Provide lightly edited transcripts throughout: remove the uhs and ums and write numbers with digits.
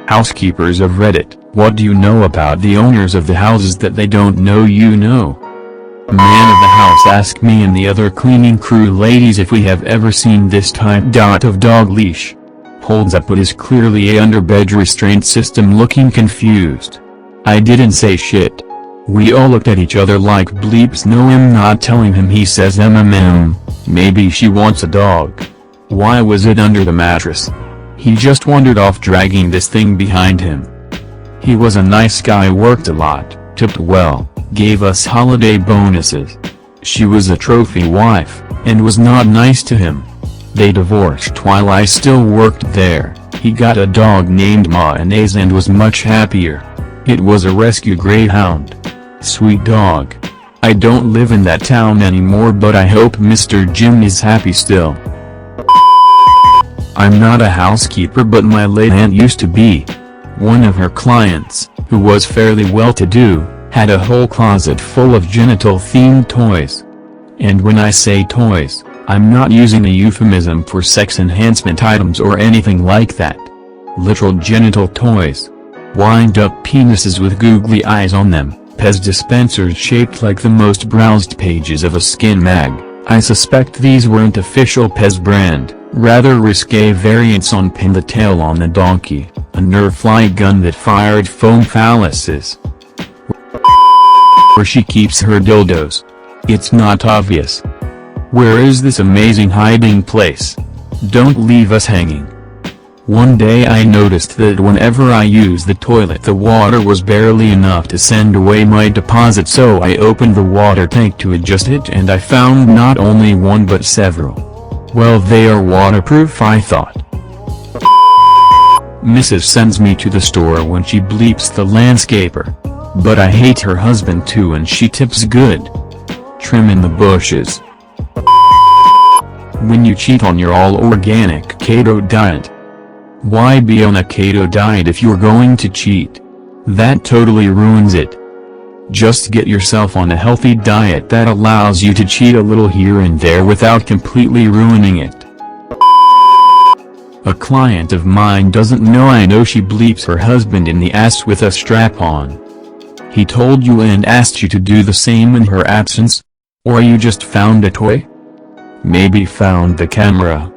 Housekeepers of Reddit, what do you know about the owners of the houses that they don't know you know? Man of the house asked me and the other cleaning crew ladies if we have ever seen this type of dog leash. Holds up what is clearly a underbed restraint system looking confused. I didn't say shit. We all looked at each other like bleeps. No, I'm not telling him. He says maybe she wants a dog. Why was it under the mattress? He just wandered off dragging this thing behind him. He was a nice guy, worked a lot, tipped well, gave us holiday bonuses. She was a trophy wife, and was not nice to him. They divorced while I still worked there. He got a dog named Mayonnaise and was much happier. It was a rescue greyhound. Sweet dog. I don't live in that town anymore, but I hope Mr. Jim is happy still. I'm not a housekeeper, but my late aunt used to be. One of her clients, who was fairly well-to-do, had a whole closet full of genital-themed toys. And when I say toys, I'm not using a euphemism for sex enhancement items or anything like that. Literal genital toys. Wind-up penises with googly eyes on them, Pez dispensers shaped like the most browsed pages of a skin mag. I suspect these weren't official Pez brand, rather risque variants on Pin the Tail on the Donkey, a Nerf fly gun that fired foam phalluses. Where she keeps her dildos. It's not obvious. Where is this amazing hiding place? Don't leave us hanging. One day I noticed that whenever I used the toilet the water was barely enough to send away my deposit, so I opened the water tank to adjust it and I found not only one but several. Well, they are waterproof, I thought. Mrs. sends me to the store when she bleeps the landscaper. But I hate her husband too, and she tips good. Trimming the bushes. When you cheat on your all-organic keto diet. Why be on a keto diet if you're going to cheat? That totally ruins it. Just get yourself on a healthy diet that allows you to cheat a little here and there without completely ruining it. A client of mine doesn't know I know she bleeps her husband in the ass with a strap-on. He told you and asked you to do the same in her absence? Or you just found a toy? Maybe found the camera.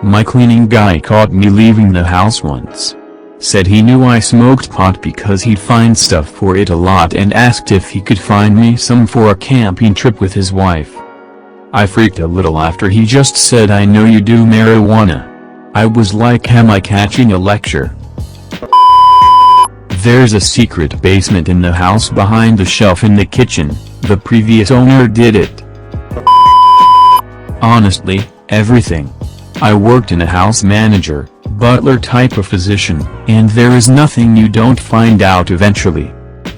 My cleaning guy caught me leaving the house once. Said he knew I smoked pot because he'd find stuff for it a lot and asked if he could find me some for a camping trip with his wife. I freaked a little after he just said, I know you do marijuana. I was like, am I catching a lecture? There's a secret basement in the house behind the shelf in the kitchen. The previous owner did it. Honestly, everything. I worked in a house manager, butler type of position, and there is nothing you don't find out eventually.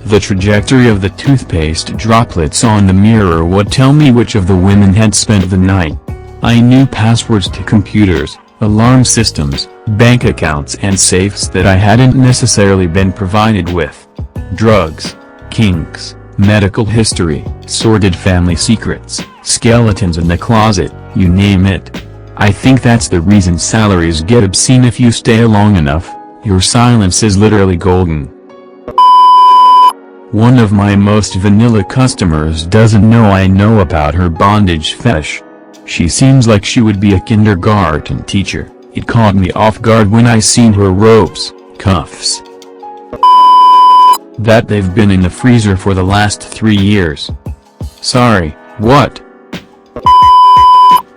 The trajectory of the toothpaste droplets on the mirror would tell me which of the women had spent the night. I knew passwords to computers, alarm systems, bank accounts and safes that I hadn't necessarily been provided with. Drugs, kinks, medical history, sordid family secrets, skeletons in the closet, you name it. I think that's the reason salaries get obscene if you stay long enough. Your silence is literally golden. One of my most vanilla customers doesn't know I know about her bondage fetish. She seems like she would be a kindergarten teacher. It caught me off guard when I seen her ropes, cuffs. That they've been in the freezer for the last 3 years. Sorry, what?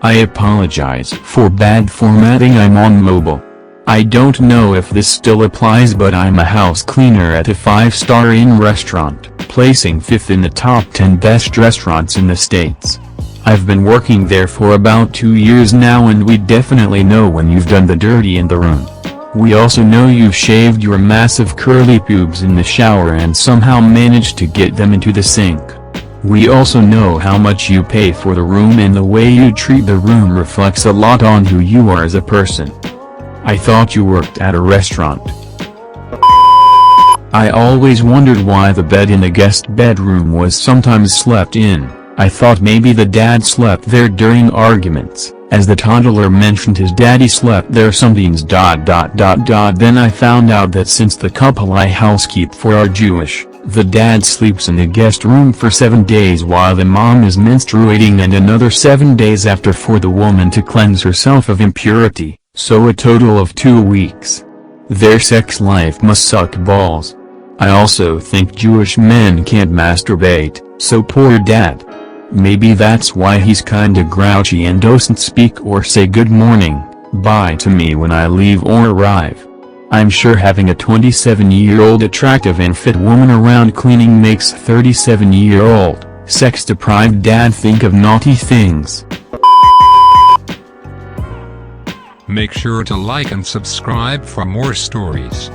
I apologize for bad formatting, I'm on mobile. I don't know if this still applies, but I'm a house cleaner at a 5-star Inn restaurant, placing 5th in the top 10 best restaurants in the States. I've been working there for about 2 years now, and we definitely know when you've done the dirty in the room. We also know you've shaved your massive curly pubes in the shower and somehow managed to get them into the sink. We also know how much you pay for the room, and the way you treat the room reflects a lot on who you are as a person. I thought you worked at a restaurant. I always wondered why the bed in the guest bedroom was sometimes slept in. I thought maybe the dad slept there during arguments. As the toddler mentioned his daddy slept there sometimes. Then I found out that since the couple I housekeep for are Jewish, the dad sleeps in the guest room for 7 days while the mom is menstruating and another 7 days after for the woman to cleanse herself of impurity, so a total of 2 weeks. Their sex life must suck balls. I also think Jewish men can't masturbate, so poor dad. Maybe that's why he's kinda grouchy and doesn't speak or say good morning, bye to me when I leave or arrive. I'm sure having a 27-year-old attractive and fit woman around cleaning makes 37-year-old, sex-deprived dad think of naughty things. Make sure to like and subscribe for more stories.